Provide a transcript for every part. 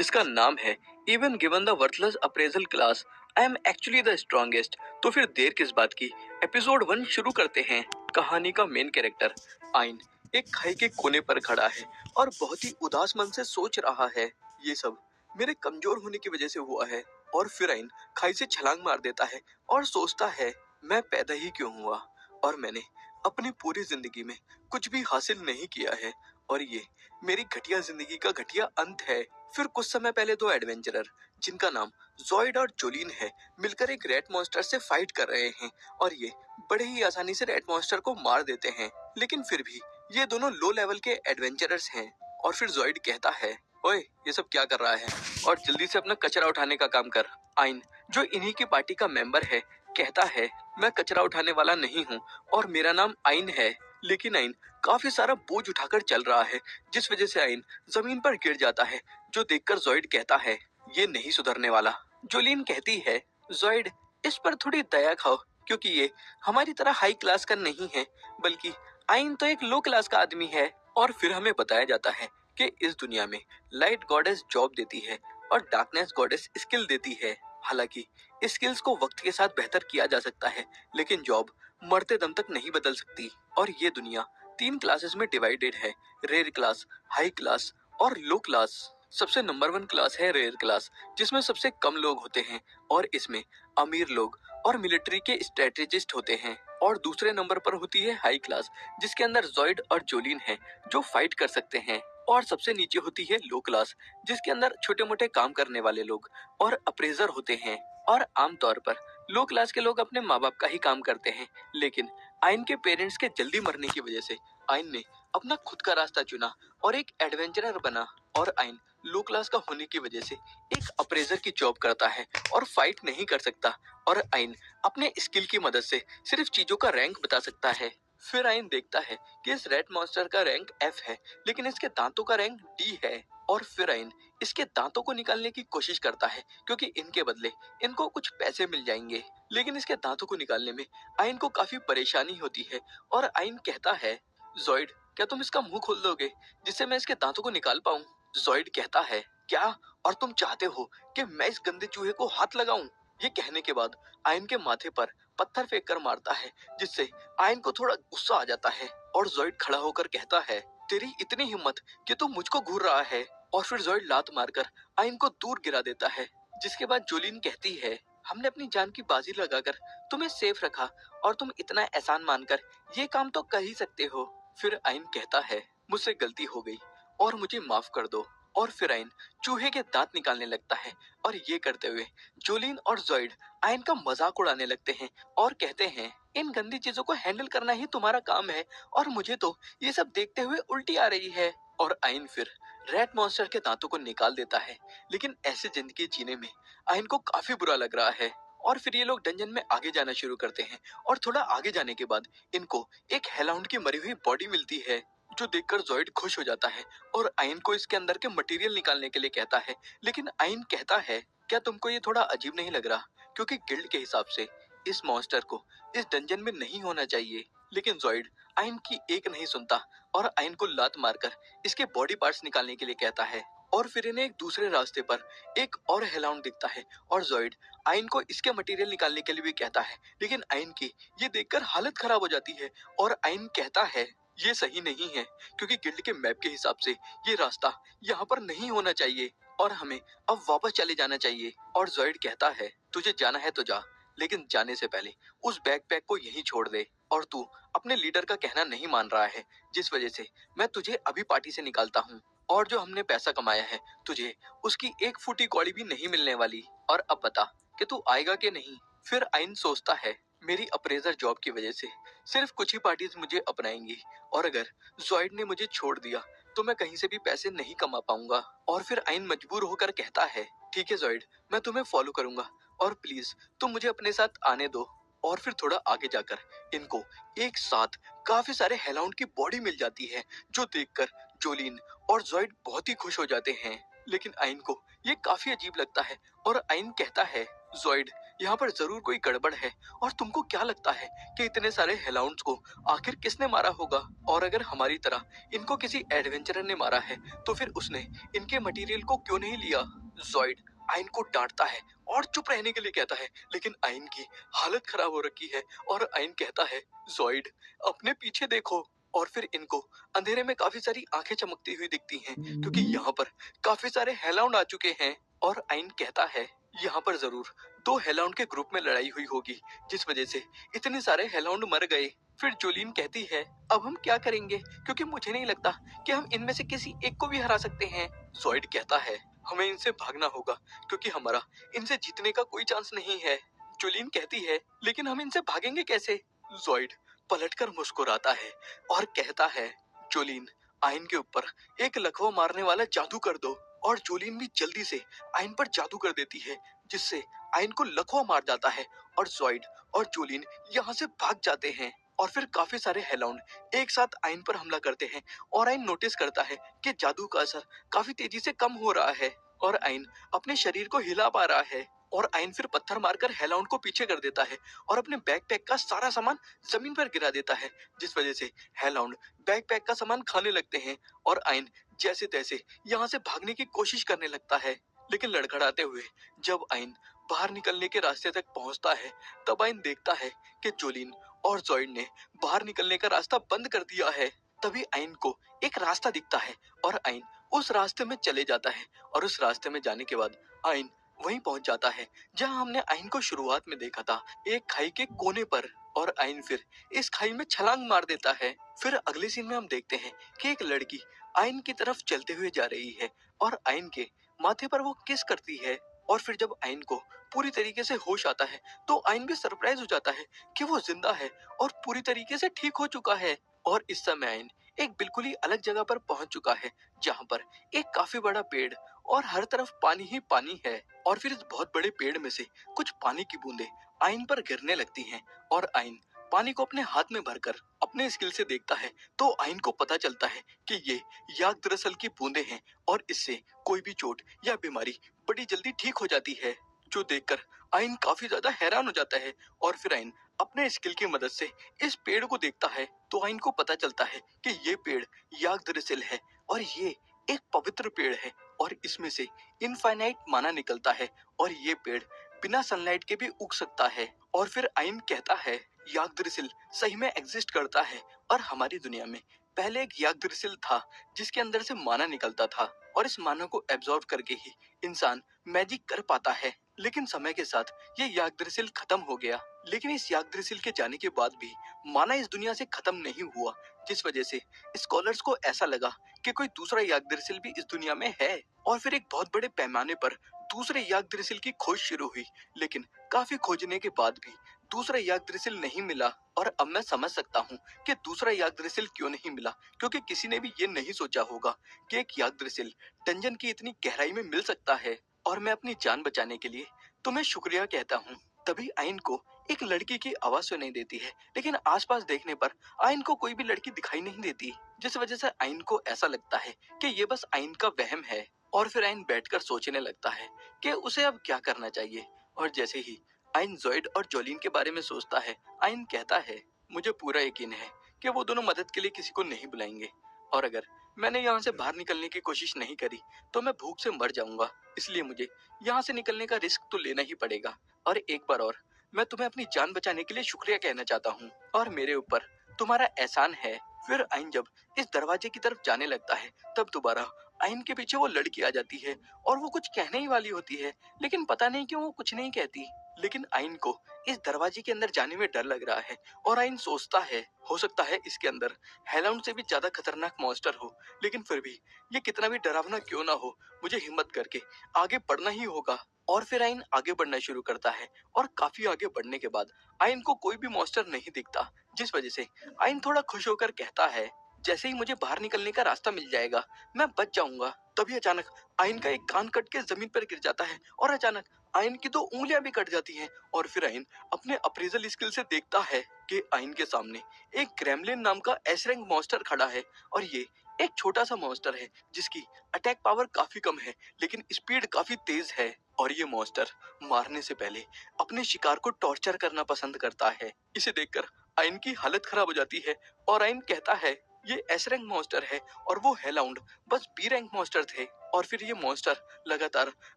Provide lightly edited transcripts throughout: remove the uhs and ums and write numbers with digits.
जिसका नाम है even given the worthless appraisal class I am actually the strongest. तो फिर देर किस बात की, एपिसोड 1 शुरू करते हैं। कहानी का मेन कैरेक्टर आइन एक खाई के कोने पर खड़ा है और बहुत ही उदास मन से सोच रहा है, ये सब मेरे कमजोर होने की वजह से हुआ है। और फिर आइन खाई से छलांग मार देता है और सोचता है, मैं पैदा ही क्यों हुआ और मैंने अपनी पूरी जिंदगी में कुछ भी हासिल नहीं किया है और ये मेरी घटिया जिंदगी का घटिया अंत है। फिर कुछ समय पहले दो एडवेंचरर जिनका नाम जॉयड और जोलिन है मिलकर एक रेड मॉन्स्टर से फाइट कर रहे हैं और ये बड़े ही आसानी से रेड मॉन्स्टर को मार देते हैं। लेकिन फिर भी ये दोनों लो लेवल के एडवेंचरर्स हैं। और फिर जॉयड कहता है, ओए ये सब क्या कर रहा है और जल्दी से अपना कचरा उठाने का काम कर। आइन जो इन्हीं की पार्टी का मेंबर है कहता है, मैं कचरा उठाने वाला नहीं हूँ और मेरा नाम आइन है। लेकिन आइन काफी सारा बोझ उठाकर चल रहा है जिस वजह से आइन जमीन पर गिर जाता है, जो देखकर जॉयड कहता है, ये नहीं सुधरने वाला। जोलिन कहती है, जॉयड इस पर थोड़ी दया खाओ क्योंकि ये हमारी तरह हाई क्लास का नहीं है, बल्कि आइन तो एक लो क्लास का आदमी है। और फिर हमें बताया जाता है कि इस दुनिया में लाइट गॉडेस जॉब देती है और डार्कनेस गॉडेस स्किल देती है। हालांकि स्किल्स को वक्त के साथ बेहतर किया जा सकता है, लेकिन जॉब मरते दम तक नहीं बदल सकती। और ये दुनिया 3 क्लासेस में डिवाइडेड है, रेयर क्लास, हाई क्लास और लो क्लास। सबसे नंबर 1 क्लास है रेयर क्लास, जिसमें सबसे कम लोग होते हैं और इसमें अमीर लोग और मिलिट्री के स्ट्रेटेजिस्ट होते हैं। और दूसरे नंबर पर होती है हाई क्लास, जिसके अंदर जॉयड और जोलिन हैं जो फाइट कर सकते हैं। और सबसे नीचे होती है लो क्लास, जिसके अंदर छोटे मोटे काम करने वाले लोग और अप्रेजर होते हैं। और आमतौर पर लो क्लास के लोग अपने माँ बाप का ही काम करते हैं, लेकिन आइन के पेरेंट्स के जल्दी मरने की वजह से आइन ने अपना खुद का रास्ता चुना और एक एडवेंचरर बना। और आइन लो क्लास का होने की वजह से एक अप्रेजर की जॉब करता है और फाइट नहीं कर सकता। और आइन अपने स्किल की मदद से सिर्फ चीजों का रैंक बता सकता है। फिर आइन देखता है कि इस रेड मॉन्स्टर का रैंक F है, लेकिन इसके दांतों का रैंक D है। और फिर आइन इसके दांतों को निकालने की कोशिश करता है क्योंकि इनके बदले इनको कुछ पैसे मिल जाएंगे। लेकिन इसके दांतों को निकालने में आइन को काफी परेशानी होती है और आइन कहता है, जॉयड क्या तुम इसका मुंह खोल दोगे जिससे मैं इसके दांतों को निकाल पाऊं। जॉयड कहता है, क्या और तुम चाहते हो कि मैं इस गंदे चूहे को हाथ लगाऊं। ये कहने के बाद आइन के माथे पर पत्थर फेंक कर मारता है, जिससे आइन को थोड़ा गुस्सा आ जाता है। और जॉयड खड़ा होकर कहता है, तेरी इतनी हिम्मत कि तू मुझको घूर रहा है। और फिर जॉयड लात मारकर आइन को दूर गिरा देता है। जिसके बाद जोलिन कहती है, हमने अपनी जान की बाजी लगाकर तुम्हें सेफ रखा और तुम इतना एहसान मानकर ये काम तो कर ही सकते हो। फिर आइन कहता है, मुझसे गलती हो गई और मुझे माफ कर दो। और फिर आइन चूहे के दांत निकालने लगता है और ये करते हुए जोलिन और जॉयड आइन का मजाक उड़ाने लगते हैं और कहते हैं, इन गंदी चीजों को हैंडल करना ही तुम्हारा काम है और मुझे तो ये सब देखते हुए उल्टी आ रही है। और आइन फिर रेड मॉन्स्टर के दांतों को निकाल देता है, लेकिन ऐसे जिंदगी जीने में आइन को काफी बुरा लग रहा है। और फिर ये लोग डंजन में आगे जाना शुरू करते हैं और थोड़ा आगे जाने के बाद इनको एक हेलाउंड की मरी हुई बॉडी मिलती है, जो देखकर जॉयड खुश हो जाता है और आइन को इसके अंदर के मटेरियल निकालने के लिए कहता है। लेकिन आइन कहता है, क्या तुमको ये थोड़ा अजीब नहीं लग रहा, क्योंकि गिल्ड के हिसाब से इस मॉन्स्टर को इस डंजन में नहीं होना चाहिए। लेकिन जॉयड आइन की एक नहीं सुनता और आइन को लात मारकर इसके बॉडी पार्ट्स निकालने के लिए कहता है। और फिर इन्हें एक दूसरे रास्ते पर एक और हेलाउंड दिखता है और जॉयड आइन को इसके मटेरियल निकालने के लिए भी कहता है। लेकिन आइन की ये देखकर हालत खराब हो जाती है और आइन कहता है, ये सही नहीं है, क्योंकि गिल्ड के मैप के हिसाब से ये रास्ता यहाँ पर नहीं होना चाहिए और हमें अब वापस चले जाना चाहिए। और जॉयड कहता है, तुझे जाना है तो जा, लेकिन जाने से पहले उस बैकपैक को यहीं छोड़ दे। और तू अपने लीडर का कहना नहीं मान रहा है, जिस वजह से मैं तुझे अभी पार्टी से निकालता हूँ और जो हमने पैसा कमाया है तुझे उसकी 1 फूटी कौड़ी भी नहीं मिलने वाली। और अब बता कि तू आएगा कि नहीं। फिर आइन सोचता है, मेरी अप्रेजर जॉब की वजह से सिर्फ कुछ ही पार्टीज मुझे अपनाएंगी और अगर जॉयड ने मुझे छोड़ दिया तो मैं कहीं से भी पैसे नहीं कमा पाऊंगा। और फिर आइन मजबूर होकर कहता है, ठीक है जॉयड, मैं तुम्हें फॉलो करूंगा और प्लीज तुम मुझे अपने साथ आने दो। और फिर थोड़ा आगे जाकर इनको एक साथ काफी सारे हेलाउंड की बॉडी मिल जाती है, जो देखकर जोलिन और जॉयड बहुत ही खुश हो जाते हैं। लेकिन आइन को ये काफी अजीब लगता है और आइन कहता है, जॉयड यहाँ पर जरूर कोई गड़बड़ है। और तुमको क्या लगता है कि इतने सारे हेलाउंड्स को आखिर किसने मारा होगा? और अगर हमारी तरह इनको किसी एडवेंचरर ने मारा है तो फिर उसने इनके मटेरियल को क्यों नहीं लिया? जॉइड आइन को डांटता है और चुप रहने के लिए कहता है, लेकिन आइन की हालत खराब हो रखी है। और आइन कहता है, जॉइड अपने पीछे देखो। और फिर इनको अंधेरे में काफी सारी आंखें चमकती हुई दिखती हैं, क्योंकि यहाँ पर काफी सारे हेलाउंड आ चुके हैं। और आइन कहता है, यहाँ पर जरूर दो हेलाउंड के ग्रुप में लड़ाई हुई होगी, जिस वजह से इतने सारे हेलाउंड मर गए। फिर जोलीन कहती है, अब हम क्या करेंगे, क्योंकि मुझे नहीं लगता कि हम इनमें से किसी एक को भी हरा सकते हैं। जॉइड कहता है, हमें इनसे भागना होगा, क्योंकि हमारा इनसे जीतने का कोई चांस नहीं है। जोलीन कहती है, लेकिन हम इनसे भागेंगे कैसे? जॉइड पलटकर मुस्कुराता है और कहता है, जोलीन आइन के ऊपर एक लकवा मारने वाला जादू कर दो। और जोलीन भी जल्दी से आइन पर जादू कर देती है, जिससे आइन को लकवा मार जाता है। और जॉइड और जोलीन यहाँ से भाग जाते हैं। और फिर काफी सारे हेलाउंड एक साथ आइन पर हमला करते हैं। और आइन नोटिस करता है कि जादू का असर काफी तेजी से कम हो रहा है और आइन अपने शरीर को हिला पा रहा है। और आइन फिर पत्थर मारकर हेलाउंड को पीछे कर देता है और अपने बैकपैक का सारा सामान जमीन पर गिरा देता है, जिस वजह से हेलाउंड बैकपैक का सामान खाने लगते हैं। और आइन जैसे तैसे यहाँ से भागने की कोशिश करने लगता है, लेकिन लड़खड़ाते हुए जब आइन बाहर निकलने के रास्ते तक पहुंचता है, तब आइन देखता है कि जोलीन और जॉइड ने बाहर निकलने का रास्ता बंद कर दिया है। तभी आइन को एक रास्ता दिखता है और आइन उस रास्ते में चले जाता है। और उस रास्ते में जाने के बाद आइन वहीं पहुंच जाता है जहां हमने आइन को शुरुआत में देखा था, एक खाई के कोने पर। और आइन फिर इस खाई में छलांग मार देता है। फिर अगले सीन में हम देखते हैं कि एक लड़की आइन की तरफ चलते हुए जा रही है और आइन के माथे पर वो किस करती है। और फिर जब आइन को पूरी तरीके से होश आता है तो आइन भी सरप्राइज हो जाता है कि वो जिंदा है और पूरी तरीके से ठीक हो चुका है। और इस समय आइन एक बिल्कुल ही अलग जगह पर पहुंच चुका है, जहां पर एक काफी बड़ा पेड़ और हर तरफ पानी ही पानी है। और फिर इस बहुत बड़े पेड़ में से कुछ पानी की बूंदें आइन पर गिरने लगती हैं और आइन पानी को अपने हाथ में भरकर अपने स्किल से देखता है तो आइन को पता चलता है कि ये याक दरअसल की बूंदें हैं और इससे कोई भी चोट या बीमारी बड़ी जल्दी ठीक हो जाती है, जो देखकर आइन काफी ज्यादा हैरान हो जाता है। और फिर आइन अपने स्किल की मदद से इस पेड़ को देखता है तो आइन को पता चलता है कि ये पेड़ याक दरअसल है और ये एक पवित्र पेड़ है और इसमें से इनफाइनाइट माना निकलता है और ये पेड़ बिना सनलाइट के भी उग सकता है। और फिर आइन कहता है, यागदरिसिल सही में एग्जिस्ट करता है और हमारी दुनिया में पहले एक यागदरिसिल था जिसके अंदर से माना निकलता था और इस माना को एब्जॉर्ब करके ही इंसान मैजिक कर पाता है। लेकिन समय के साथ ये यागदरिसिल खत्म हो गया। लेकिन इस यागदरिसिल के जाने के बाद भी माना इस दुनिया से खत्म नहीं हुआ, जिस वजह से स्कॉलर्स को ऐसा लगा कि कोई दूसरा यागदरिसिल भी इस दुनिया में है। और फिर एक बहुत बड़े पैमाने पर दूसरे यागदरिसिल की खोज शुरू हुई, लेकिन काफी खोजने के बाद भी दूसरा यागदरिसिल नहीं मिला। और अब मैं समझ सकता हूँ कि दूसरा यागदरिसिल क्यों नहीं मिला, क्योंकि किसी ने भी ये नहीं सोचा होगा कि एक यागदरिसिल डंजन की इतनी गहराई में मिल सकता है। और मैं अपनी जान बचाने के लिए तुम्हें शुक्रिया कहता हूँ। तभी आइन को एक लड़की की आवाज सुनाई देती है, लेकिन आसपास देखने पर आइन को कोई भी लड़की दिखाई नहीं देती, जिस वजह से आइन को ऐसा लगता है कि ये बस आइन का वहम है। और फिर आइन बैठकर सोचने लगता है कि उसे अब क्या करना चाहिए। और जैसे ही आइन जॉइड और जोलीन के बारे में सोचता है, आइन कहता है, मुझे पूरा यकीन है कि वो दोनों मदद के लिए किसी को नहीं बुलाएंगे और अगर मैंने यहाँ से बाहर निकलने की कोशिश नहीं करी तो मैं भूख से मर जाऊंगा, इसलिए मुझे यहाँ से निकलने का रिस्क तो लेना ही पड़ेगा। और एक बार और मैं तुम्हें अपनी जान बचाने के लिए शुक्रिया कहना चाहता हूँ और मेरे ऊपर तुम्हारा एहसान है। फिर आइन जब इस दरवाजे की तरफ जाने लगता है तब दोबारा आइन के पीछे वो लड़की आ जाती है और वो कुछ कहने ही वाली होती है, लेकिन पता नहीं क्यों वो कुछ नहीं कहती। लेकिन आइन को इस दरवाजे के अंदर जाने में डर लग रहा है और आइन सोचता है, हो सकता है इसके अंदर हेलाउंड से भी ज्यादा खतरनाक मॉन्स्टर हो, लेकिन फिर भी ये कितना भी डरावना क्यों ना हो, मुझे हिम्मत करके आगे बढ़ना ही होगा। और फिर आइन आगे बढ़ना शुरू करता है और काफी आगे बढ़ने के बाद आइन को कोई भी मॉन्स्टर नहीं दिखता, जिस वजह से आइन थोड़ा खुश होकर कहता है, जैसे ही मुझे बाहर निकलने का रास्ता मिल जाएगा मैं बच जाऊंगा। तभी अचानक आइन का एक कान कट के जमीन पर गिर जाता है और अचानक आइन की दो उंगलियां भी कट जाती हैं। और फिर आइन अपने अप्रेजल स्किल से देखता है कि आइन के सामने एक ग्रेमलिन नाम का एस रैंक मॉन्स्टर खड़ा है और ये एक छोटा सा मॉन्स्टर है जिसकी अटैक पावर काफी कम है लेकिन स्पीड काफी तेज है। और ये मॉन्स्टर मारने से पहले अपने शिकार को टॉर्चर करना पसंद करता है। इसे देखकर आइन की हालत खराब हो जाती है और आइन कहता है ये एस रैंक मॉन्स्टर है और वो हेलाउंड बस बी रैंक मॉन्स्टर थे। और फिर ये मॉन्स्टर लगातार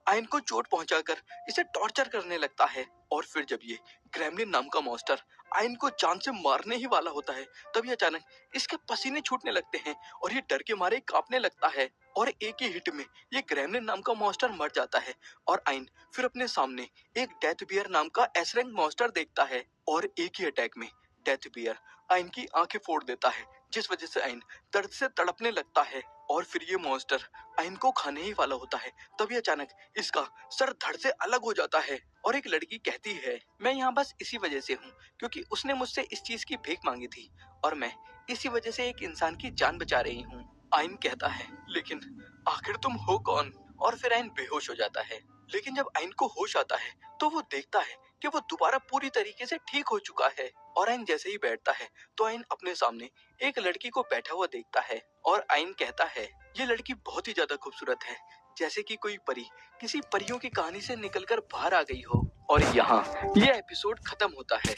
आइन को चोट पहुंचाकर इसे टॉर्चर करने लगता है। और फिर जब ये ग्रेमलिन नाम का मॉन्स्टर आइन को जान से मारने ही वाला होता है तभी अचानक इसके पसीने छूटने लगते हैं और ये डर के मारे कांपने लगता है। और एक ही हिट में ये ग्रेमलिन नाम का मॉन्स्टर मर जाता है और आइन फिर अपने सामने एक डेथ बियर नाम का एस रैंक मॉन्स्टर देखता है और एक ही अटैक में डेथ बियर आइन की आंखें फोड़ देता है जिस वजह से आइन दर्द से तड़पने लगता है। और फिर ये मॉन्स्टर आइन को खाने ही वाला होता है तभी अचानक इसका सर धड़ से अलग हो जाता है और एक लड़की कहती है मैं यहाँ बस इसी वजह से हूँ क्योंकि उसने मुझसे इस चीज की भीख मांगी थी और मैं इसी वजह से एक इंसान की जान बचा रही हूँ। आइन कहता है लेकिन आखिर तुम हो कौन। और फिर आइन बेहोश हो जाता है लेकिन जब आइन को होश आता है तो वो देखता है कि वो दोबारा पूरी तरीके से ठीक हो चुका है। और आइन जैसे ही बैठता है तो आइन अपने सामने एक लड़की को बैठा हुआ देखता है और आइन कहता है ये लड़की बहुत ही ज्यादा खूबसूरत है जैसे कि कोई परी किसी परियों की कहानी से निकलकर बाहर आ गई हो। और यहाँ ये एपिसोड खत्म होता है।